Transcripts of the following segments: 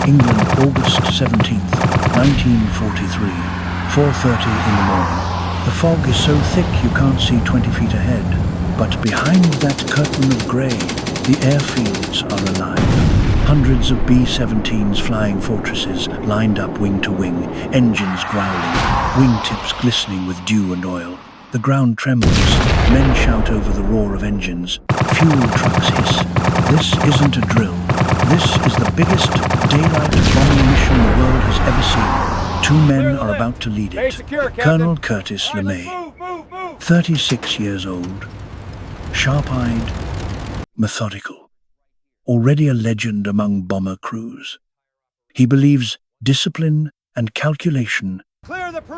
England, August 17th, 1943, 4:30 in the morning. The fog is so thick you can't see 20 feet ahead, but behind that curtain of grey, the airfields are alive. Hundreds of B-17s flying fortresses lined up wing to wing, engines growling, wingtips glistening with dew and oil. The ground trembles, men shout over the roar of engines, fuel trucks hiss. This isn't a drill. This is the biggest daylight bombing mission the world has ever seen. Two men are about to lead it. Colonel Curtis LeMay, 36 years old, sharp-eyed, methodical, already a legend among bomber crews. He believes discipline and calculation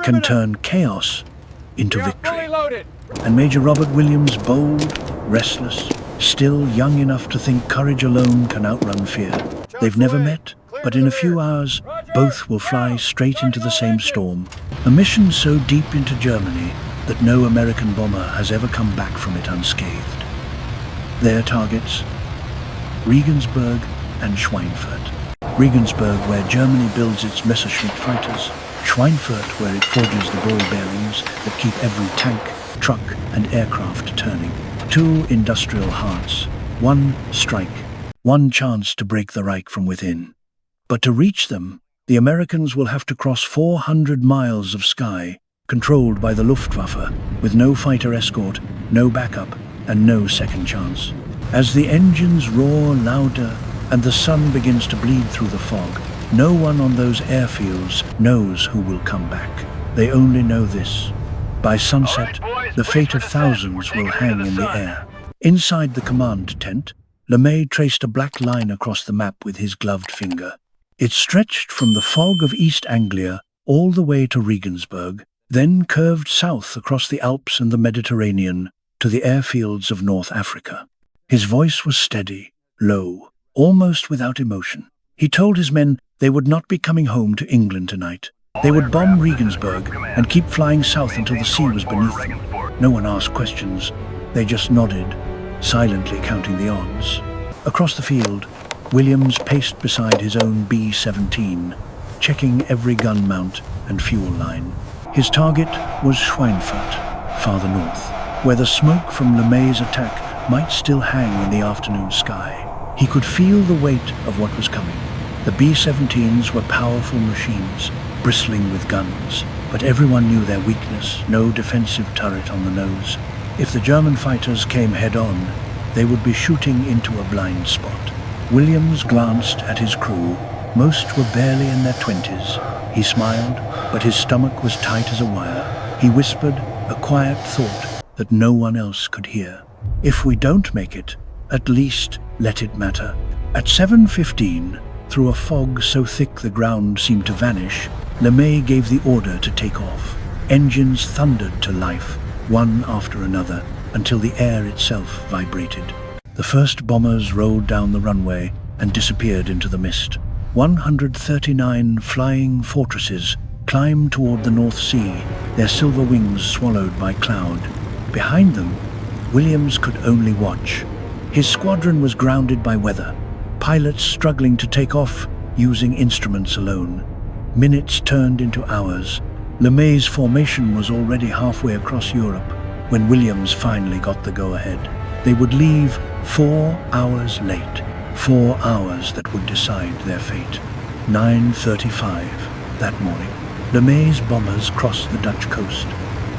can turn chaos into victory. And Major Robert Williams, bold, restless, still young enough to think courage alone can outrun fear. They've never met, but in a few hours, both will fly straight into the same storm. A mission so deep into Germany that no American bomber has ever come back from it unscathed. Their targets: Regensburg and Schweinfurt. Regensburg, where Germany builds its Messerschmitt fighters. Schweinfurt, where it forges the ball bearings that keep every tank, truck and aircraft turning. Two industrial hearts, one strike, one chance to break the Reich from within. But to reach them, the Americans will have to cross 400 miles of sky, controlled by the Luftwaffe, with no fighter escort, no backup, and no second chance. As the engines roar louder and the sun begins to bleed through the fog, no one on those airfields knows who will come back. They only know this: by sunset, the fate of thousands will hang in the air. Inside the command tent, LeMay traced a black line across the map with his gloved finger. It stretched from the fog of East Anglia all the way to Regensburg, then curved south across the Alps and the Mediterranean to the airfields of North Africa. His voice was steady, low, almost without emotion. He told his men they would not be coming home to England tonight. They would bomb Regensburg and keep flying south until the sea was beneath them. No one asked questions. They just nodded, silently counting the odds. Across the field, Williams paced beside his own B-17, checking every gun mount and fuel line. His target was Schweinfurt, farther north, where the smoke from LeMay's attack might still hang in the afternoon sky. He could feel the weight of what was coming. The B-17s were powerful machines, bristling with guns, but everyone knew their weakness: no defensive turret on the nose. If the German fighters came head-on, they would be shooting into a blind spot. Williams glanced at his crew. Most were barely in their 20s. He smiled, but his stomach was tight as a wire. He whispered a quiet thought that no one else could hear: if we don't make it, at least let it matter. At 7:15, through a fog so thick the ground seemed to vanish, LeMay gave the order to take off. Engines thundered to life, one after another, until the air itself vibrated. The first bombers rolled down the runway and disappeared into the mist. 139 flying fortresses climbed toward the North Sea, their silver wings swallowed by cloud. Behind them, Williams could only watch. His squadron was grounded by weather, pilots struggling to take off using instruments alone. Minutes turned into hours. LeMay's formation was already halfway across Europe when Williams finally got the go-ahead. They would leave 4 hours late, 4 hours that would decide their fate. 9:35 that morning, LeMay's bombers crossed the Dutch coast.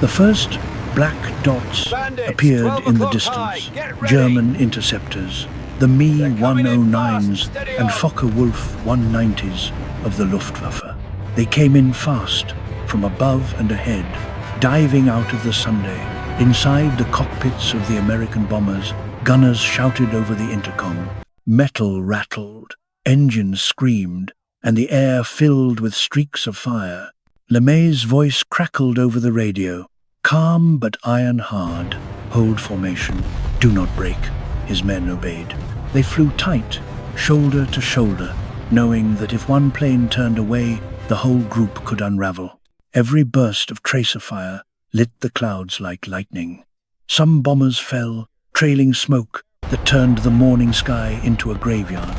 The first black dots appeared in the distance, German interceptors, the Me-109s and Focke-Wulf 190s of the Luftwaffe. They came in fast, from above and ahead, diving out of the Sunday. Inside the cockpits of the American bombers, gunners shouted over the intercom. Metal rattled, engines screamed, and the air filled with streaks of fire. LeMay's voice crackled over the radio. Calm but iron hard. Hold formation. Do not break. His men obeyed. They flew tight, shoulder to shoulder, knowing that if one plane turned away, the whole group could unravel. Every burst of tracer fire lit the clouds like lightning. Some bombers fell, trailing smoke that turned the morning sky into a graveyard.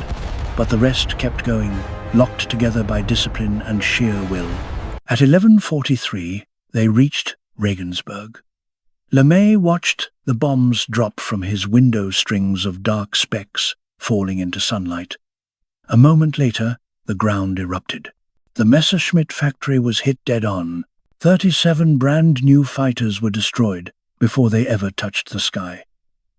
But the rest kept going, locked together by discipline and sheer will. At 11:43, they reached Regensburg. LeMay watched the bombs drop from his window, strings of dark specks falling into sunlight. A moment later, the ground erupted. The Messerschmitt factory was hit dead on. 37 brand new fighters were destroyed before they ever touched the sky.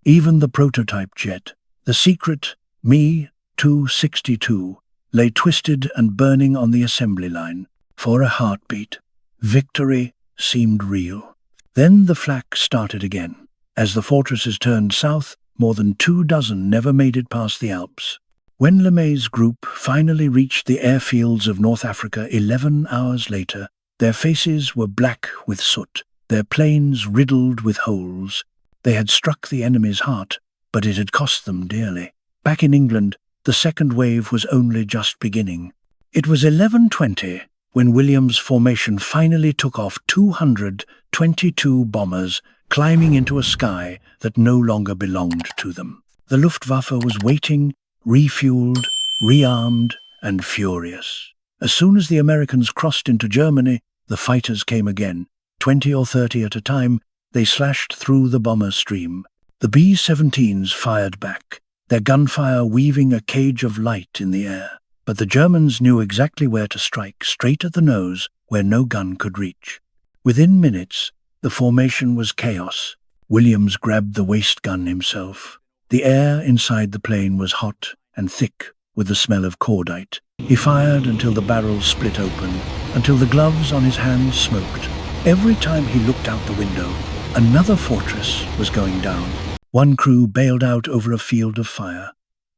Even the prototype jet, the secret Me-262, lay twisted and burning on the assembly line. For a heartbeat, victory seemed real. Then the flak started again. As the fortresses turned south, more than 24 never made it past the Alps. When LeMay's group finally reached the airfields of North Africa 11 hours later, their faces were black with soot, their planes riddled with holes. They had struck the enemy's heart, but it had cost them dearly. Back in England, the second wave was only just beginning. It was 11:20 when Williams' formation finally took off, 222 bombers climbing into a sky that no longer belonged to them. The Luftwaffe was waiting, refueled, rearmed, and furious. As soon as the Americans crossed into Germany, the fighters came again. 20 or 30 at a time, they slashed through the bomber stream. The B-17s fired back, their gunfire weaving a cage of light in the air. But the Germans knew exactly where to strike, straight at the nose, where no gun could reach. Within minutes, the formation was chaos. Williams grabbed the waist gun himself. The air inside the plane was hot and thick with the smell of cordite. He fired until the barrels split open, until the gloves on his hands smoked. Every time he looked out the window, another fortress was going down. One crew bailed out over a field of fire.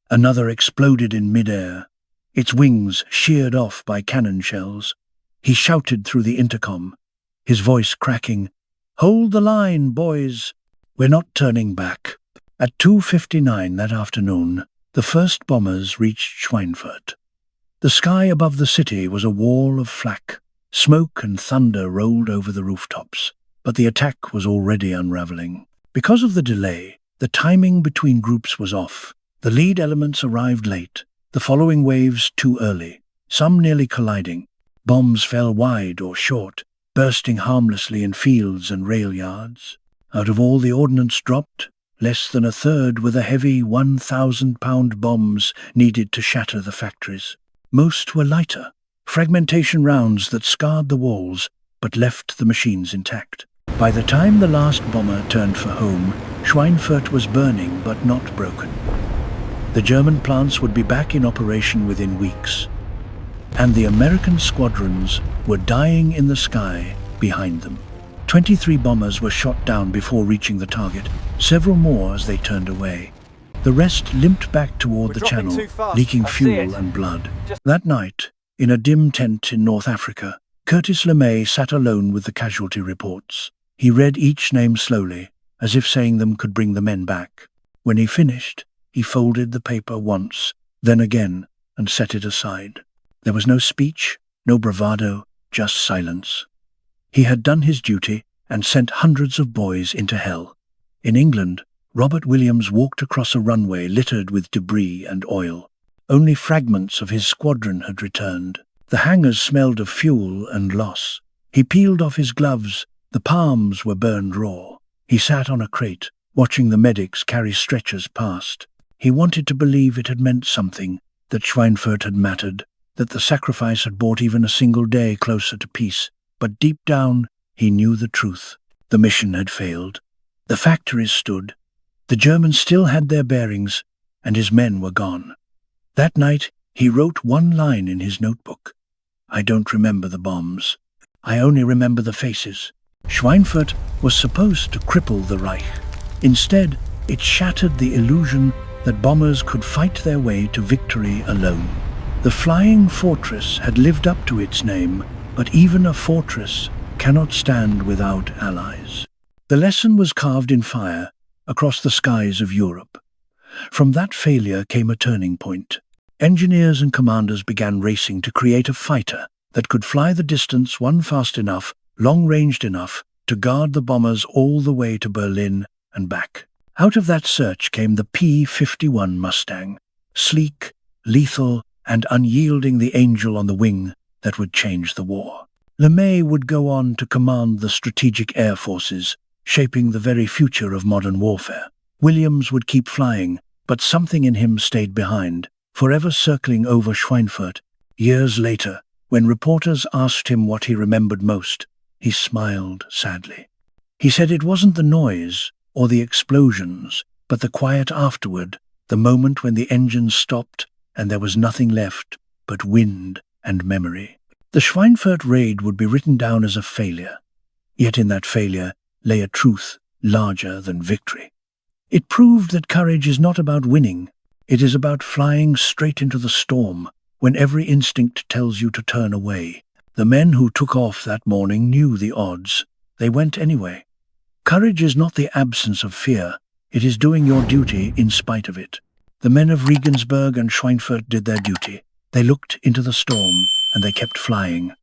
Another exploded in midair, its wings sheared off by cannon shells. He shouted through the intercom, his voice cracking, "Hold the line, boys! We're not turning back." At 2:59 that afternoon, the first bombers reached Schweinfurt. The sky above the city was a wall of flak. Smoke and thunder rolled over the rooftops, but the attack was already unraveling. Because of the delay, the timing between groups was off. The lead elements arrived late, the following waves too early, some nearly colliding. Bombs fell wide or short, bursting harmlessly in fields and rail yards. Out of all the ordnance dropped, less than a third were the heavy 1,000-pound bombs needed to shatter the factories. Most were lighter, fragmentation rounds that scarred the walls but left the machines intact. By the time the last bomber turned for home, Schweinfurt was burning but not broken. The German plants would be back in operation within weeks, and the American squadrons were dying in the sky behind them. 23 bombers were shot down before reaching the target, several more as they turned away. The rest limped back toward the channel, leaking fuel and blood. That night, in a dim tent in North Africa, Curtis LeMay sat alone with the casualty reports. He read each name slowly, as if saying them could bring the men back. When he finished, he folded the paper once, then again, and set it aside. There was no speech, no bravado, just silence. He had done his duty and sent hundreds of boys into hell. In England, Robert Williams walked across a runway littered with debris and oil. Only fragments of his squadron had returned. The hangars smelled of fuel and loss. He peeled off his gloves. The palms were burned raw. He sat on a crate, watching the medics carry stretchers past. He wanted to believe it had meant something, that Schweinfurt had mattered, that the sacrifice had brought even a single day closer to peace. But deep down, he knew the truth. The mission had failed. The factories stood. The Germans still had their bearings, and his men were gone. That night, he wrote one line in his notebook. "I don't remember the bombs. I only remember the faces." Schweinfurt was supposed to cripple the Reich. Instead, it shattered the illusion that bombers could fight their way to victory alone. The flying fortress had lived up to its name, but even a fortress cannot stand without allies. The lesson was carved in fire across the skies of Europe. From that failure came a turning point. Engineers and commanders began racing to create a fighter that could fly the distance, one fast enough, long-ranged enough, to guard the bombers all the way to Berlin and back. Out of that search came the P-51 Mustang. Sleek, lethal, and unyielding the angel on the wing that would change the war. LeMay would go on to command the strategic air forces, shaping the very future of modern warfare. Williams would keep flying, but something in him stayed behind, forever circling over Schweinfurt. Years later, when reporters asked him what he remembered most, he smiled sadly. He said it wasn't the noise or the explosions, but the quiet afterward, the moment when the engines stopped and there was nothing left but wind and memory. The Schweinfurt raid would be written down as a failure, yet in that failure lay a truth larger than victory. It proved that courage is not about winning, it is about flying straight into the storm when every instinct tells you to turn away. The men who took off that morning knew the odds. They went anyway. Courage is not the absence of fear, it is doing your duty in spite of it. The men of Regensburg and Schweinfurt did their duty. They looked into the storm, and they kept flying.